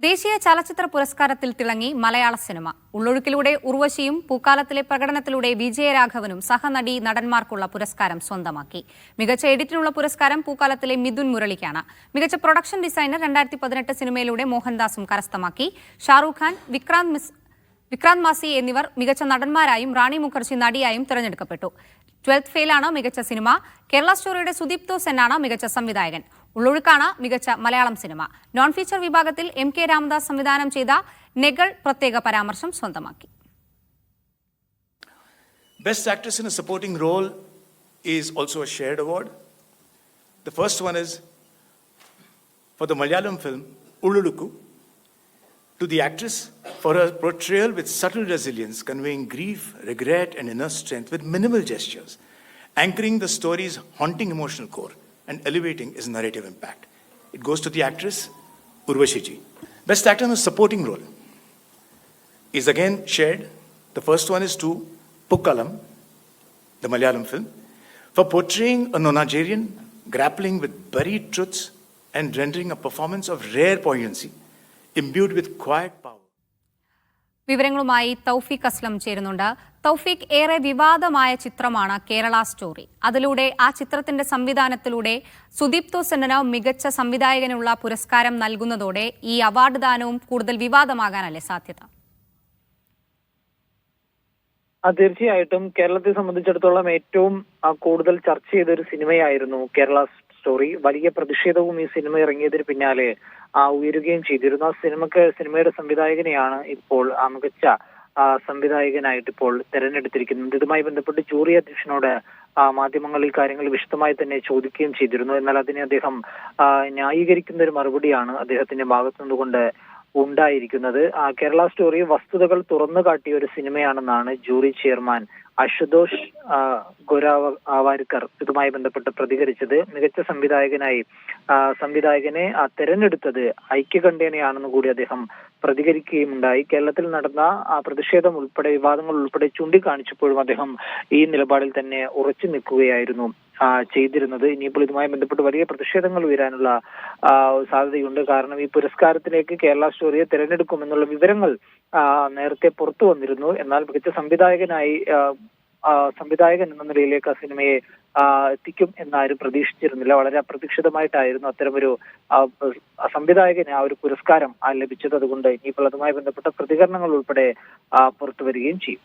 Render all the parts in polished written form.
ദേശീയ ചലച്ചിത്ര പുരസ്കാരത്തിൽ തിളങ്ങി മലയാള സിനിമ. ഉള്ളൊഴുക്കിലൂടെ ഉർവശിയും പൂക്കാലത്തിലെ പ്രകടനത്തിലൂടെ വിജയരാഘവനും സഹനടി നടന്മാർക്കുള്ള പുരസ്കാരം സ്വന്തമാക്കി. മികച്ച എഡിറ്റിനുള്ള പുരസ്കാരം പൂക്കാലത്തിലെ മിഥുൻ മുരളിക്കാണ്. മികച്ച പ്രൊഡക്ഷൻ ഡിസൈനർ 2018 സിനിമയിലൂടെ മോഹൻദാസും കരസ്ഥമാക്കി. ഷാറൂഖ് ഖാൻ, വിക്രാന്ത് മാസി എന്നിവർ മികച്ച നടന്മാരായും റാണി മുഖർജി നടിയായും തിരഞ്ഞെടുക്കപ്പെട്ടു. 12th ഫെയിലാണ് മികച്ച സിനിമ. കേരള സ്റ്റോറിയുടെ സുദീപ്തോ സെന്നാണ് മികച്ച സംവിധായകൻ. ഉള്ളൊഴുക്കാണ് മികച്ച മലയാളം സിനിമ. നോൺ ഫീച്ചർ വിഭാഗത്തിൽ MK രാമദാസ് സംവിധാനം ചെയ്ത നെഗൾ പ്രത്യേക പരാമർശം സ്വന്തമാക്കി. Best Actress in a Supporting Role is also a shared award. The first one is for the Malayalam film Ullulukku, to the actress for her portrayal with subtle resilience, conveying grief, regret and inner strength with minimal gestures, anchoring the story's haunting emotional core and elevating its narrative impact. It goes to the actress Urvashi ji. Best Actor in a Supporting Role is again shared. The first one is to Pukkalam, the Malayalam film, for portraying a nonagerian grappling with buried truths and rendering a performance of rare poignancy, imbued with quiet power. വിവരങ്ങളുമായി തൗഫീഖ് അസ്ലം ചേരുന്നുണ്ട്. തൗഫീഖ്, ഏറെ വിവാദമായ ചിത്രമാണ് Kerala story. അതിലൂടെ ആ ചിത്രത്തിന്റെ സംവിധാനത്തിലൂടെ സുദീപ്തോ സെന്നിന് മികച്ച സംവിധായകനുള്ള പുരസ്കാരം നൽകുന്നതോടെ ഈ അവാർഡ് ദാനവും കൂടുതൽ വിവാദമാകാനല്ലേ സാധ്യത? തീർച്ചയായിട്ടും കേരളത്തെ സംബന്ധിച്ചിടത്തോളം ഏറ്റവും കൂടുതൽ ചർച്ച ചെയ്തൊരു സിനിമയായിരുന്നു കേരള സ്റ്റോറി. വലിയ പ്രതിഷേധവും ഈ സിനിമ ഇറങ്ങിയതിന് പിന്നാലെ ഉയരുകയും ചെയ്തിരുന്നു. സിനിമയുടെ സംവിധായകനെയാണ് ഇപ്പോൾ മികച്ച സംവിധായകനായിട്ട് ഇപ്പോൾ തെരഞ്ഞെടുത്തിരിക്കുന്നത്. ഇതുമായി ബന്ധപ്പെട്ട് ജൂറി അധ്യക്ഷനോട് മാധ്യമങ്ങളിൽ കാര്യങ്ങൾ വിശദമായി തന്നെ ചോദിക്കുകയും ചെയ്തിരുന്നു. എന്നാൽ അതിനെ അദ്ദേഹം ന്യായീകരിക്കുന്ന ഒരു മറുപടിയാണ് അദ്ദേഹത്തിന്റെ ഭാഗത്തു നിന്നുകൊണ്ട് ഉണ്ടായിരിക്കുന്നത്. കേരള സ്റ്റോറി വസ്തുതകൾ തുറന്നു കാട്ടിയ ഒരു സിനിമയാണെന്നാണ് ജൂറി ചെയർമാൻ അശുതോഷ് ഗോരാവാരിക്കർ ഇതുമായി ബന്ധപ്പെട്ട് പ്രതികരിച്ചത്. മികച്ച സംവിധായകനെ തെരഞ്ഞെടുത്തത് ഐക്യകണ്ഠേനയാണെന്ന് കൂടി അദ്ദേഹം പ്രതികരിക്കുകയുമുണ്ടായി. കേരളത്തിൽ നടന്ന പ്രതിഷേധം ഉൾപ്പെടെ വിവാദങ്ങൾ ഉൾപ്പെടെ ചൂണ്ടിക്കാണിച്ചപ്പോഴും അദ്ദേഹം ഈ നിലപാടിൽ തന്നെ ഉറച്ചു നിൽക്കുകയായിരുന്നു ചെയ്തിരുന്നത്. ഇനിയിപ്പോൾ ഇതുമായി ബന്ധപ്പെട്ട് വലിയ പ്രതിഷേധങ്ങൾ ഉയരാനുള്ള സാധ്യതയുണ്ട്. കാരണം ഈ പുരസ്കാരത്തിലേക്ക് കേരള സ്റ്റോറിയെ തെരഞ്ഞെടുക്കുമെന്നുള്ള വിവരങ്ങൾ നേരത്തെ പുറത്തു വന്നിരുന്നു. എന്നാൽ മികച്ച സംവിധായകൻ എന്ന നിലയിലേക്ക് ആ സിനിമയെ എത്തിക്കും എന്നാരും പ്രതീക്ഷിച്ചിരുന്നില്ല. വളരെ അപ്രതീക്ഷിതമായിട്ടായിരുന്നു അത്തരമൊരു സംവിധായകന് ആ ഒരു പുരസ്കാരം ലഭിച്ചത്. അതുകൊണ്ട് ഇനിയിപ്പോൾ അതുമായി ബന്ധപ്പെട്ട പ്രതികരണങ്ങൾ ഉൾപ്പെടെ പുറത്തു വരികയും ചെയ്യും.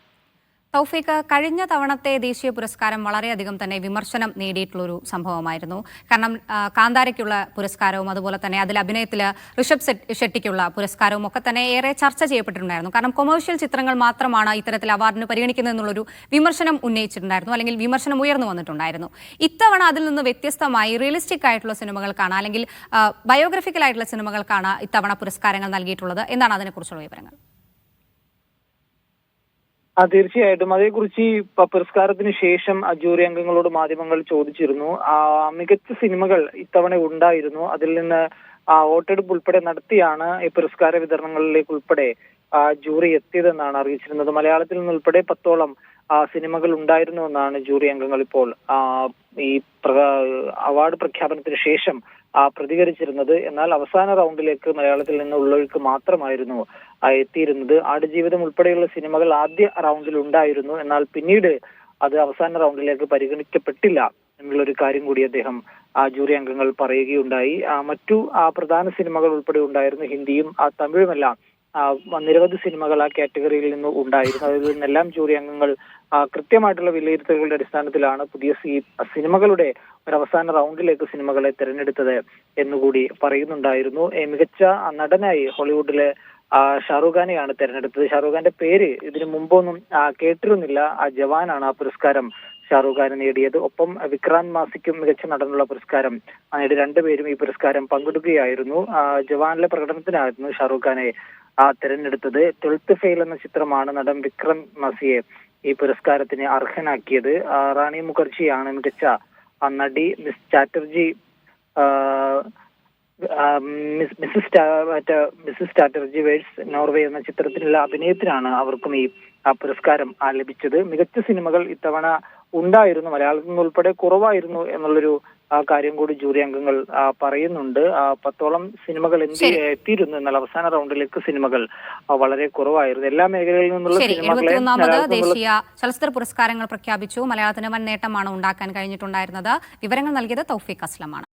തൗഫീഖ്, കഴിഞ്ഞ തവണത്തെ ദേശീയ പുരസ്കാരം വളരെയധികം തന്നെ വിമർശനം നേടിയിട്ടുള്ളൊരു സംഭവമായിരുന്നു. കാരണം കാന്താരയ്ക്കുള്ള പുരസ്കാരവും അതുപോലെ തന്നെ അതിൽ അഭിനയത്തിൽ ഋഷഭ് ഷെട്ടിക്കുള്ള പുരസ്കാരവും ഒക്കെ തന്നെ ഏറെ ചർച്ച ചെയ്യപ്പെട്ടിട്ടുണ്ടായിരുന്നു. കാരണം കൊമേഴ്ഷ്യൽ ചിത്രങ്ങൾ മാത്രമാണ് ഇത്തരത്തിൽ അവാർഡിന് പരിഗണിക്കുന്നത് എന്നുള്ളൊരു വിമർശനം ഉന്നയിച്ചിട്ടുണ്ടായിരുന്നു, അല്ലെങ്കിൽ വിമർശനം ഉയർന്നു വന്നിട്ടുണ്ടായിരുന്നു. ഇത്തവണ അതിൽ നിന്ന് വ്യത്യസ്തമായി റിയലിസ്റ്റിക് ആയിട്ടുള്ള സിനിമകൾക്കാണ്, അല്ലെങ്കിൽ ബയോഗ്രഫിക്കൽ ആയിട്ടുള്ള സിനിമകൾക്കാണ് ഇത്തവണ പുരസ്കാരങ്ങൾ നൽകിയിട്ടുള്ളത്. എന്താണ് അതിനെക്കുറിച്ചുള്ള വിവരങ്ങൾ? തീർച്ചയായിട്ടും അതേക്കുറിച്ച് പുരസ്കാരത്തിന് ശേഷം ജൂറി അംഗങ്ങളോട് മാധ്യമങ്ങൾ ചോദിച്ചിരുന്നു. മികച്ച സിനിമകൾ ഇത്തവണ ഉണ്ടായിരുന്നു. അതിൽ നിന്ന് വോട്ടെടുപ്പ് ഉൾപ്പെടെ നടത്തിയാണ് ഈ പുരസ്കാര വിതരണങ്ങളിലേക്ക് ഉൾപ്പെടെ ജൂറി എത്തിയതെന്നാണ് അറിയിച്ചിരുന്നത്. മലയാളത്തിൽ നിന്നുൾപ്പെടെ 10ഓളം സിനിമകൾ ഉണ്ടായിരുന്നു എന്നാണ് ജൂറി അംഗങ്ങൾ ഇപ്പോൾ ഈ അവാർഡ് പ്രഖ്യാപനത്തിന് ശേഷം പ്രതികരിച്ചിരുന്നത്. എന്നാൽ അവസാന റൗണ്ടിലേക്ക് മലയാളത്തിൽ നിന്ന് ഉള്ളൊഴുക്ക് മാത്രമായിരുന്നു എത്തിയിരുന്നത്. ആടുജീവിതം ഉൾപ്പെടെയുള്ള സിനിമകൾ ആദ്യ റൗണ്ടിൽ ഉണ്ടായിരുന്നു. എന്നാൽ പിന്നീട് അത് അവസാന റൗണ്ടിലേക്ക് പരിഗണിക്കപ്പെട്ടില്ല എന്നുള്ളൊരു കാര്യം കൂടി അദ്ദേഹം ജൂറി അംഗങ്ങൾ പറയുകയുണ്ടായി. മറ്റു പ്രധാന സിനിമകൾ ഉൾപ്പെടെ ഉണ്ടായിരുന്നു. ഹിന്ദിയും തമിഴുമെല്ലാം നിരവധി സിനിമകൾ ആ കാറ്റഗറിയിൽ നിന്ന് ഉണ്ടായിരുന്നു. അതിൽ നിന്നെല്ലാം ജൂറി അംഗങ്ങൾ കൃത്യമായിട്ടുള്ള വിലയിരുത്തലുകളുടെ അടിസ്ഥാനത്തിലാണ് പുതിയ സിനിമകളുടെ ഒരു അവസാന റൗണ്ടിലേക്ക് സിനിമകളെ തെരഞ്ഞെടുത്തത് എന്നുകൂടി പറയുന്നുണ്ടായിരുന്നു. മികച്ച നടനായി ഹോളിവുഡിലെ ഷാറൂഖ് ഖാനെയാണ് തെരഞ്ഞെടുത്തത്. ഷാറൂഖ് ഖാന്റെ പേര് ഇതിനു മുമ്പൊന്നും കേട്ടിരുന്നില്ല. ജവാനാണ് ആ പുരസ്കാരം ഷാറൂഖ് ഖാന് നേടിയത്. ഒപ്പം വിക്രാന്ത് മാസിക്കും മികച്ച നടനുള്ള പുരസ്കാരം നേടി. രണ്ടുപേരും ഈ പുരസ്കാരം പങ്കെടുക്കുകയായിരുന്നു. ജവാനിലെ പ്രകടനത്തിനായിരുന്നു ഷാറൂഖ് ഖാനെ തെരഞ്ഞെടുത്തത്. 12th ഫെയിൽ എന്ന ചിത്രമാണ് നടൻ വിക്രാന്ത് മാസിയെ ഈ പുരസ്കാരത്തിന് അർഹനാക്കിയത്. റാണി മുഖർജിയാണ് മികച്ച നടി. മിസ്സസ് ചാറ്റർജി വേഴ്സ് നോർവേ എന്ന ചിത്രത്തിലുള്ള അഭിനയത്തിനാണ് അവർക്കും ഈ പുരസ്കാരം ലഭിച്ചത്. മികച്ച സിനിമകൾ ഇത്തവണ ഉണ്ടായിരുന്നു, മലയാളത്തിൽ നിന്ന് ഉൾപ്പെടെ കുറവായിരുന്നു എന്നുള്ളൊരു ആ കാര്യം കൂടി ജൂറി അംഗങ്ങൾ പറയുന്നുണ്ട്. 10ഓളം സിനിമകൾ എത്തിയിരുന്നു. എന്നാൽ അവസാന റൗണ്ടിലേക്ക് സിനിമകൾ വളരെ കുറവായിരുന്നു. എല്ലാ മേഖലകളിൽ നിന്നുള്ള സിനിമകളെ 71ാമത് ദേശീയ ചലച്ചിത്ര പുരസ്കാരങ്ങൾ പ്രഖ്യാപിച്ചു. മലയാളത്തിന് വൻ നേട്ടമാണ് ഉണ്ടാക്കാൻ കഴിഞ്ഞിട്ടുണ്ടായിരുന്നത്. വിവരങ്ങൾ നൽകിയത് തൗഫീഖ് അസ്ലമാണ്.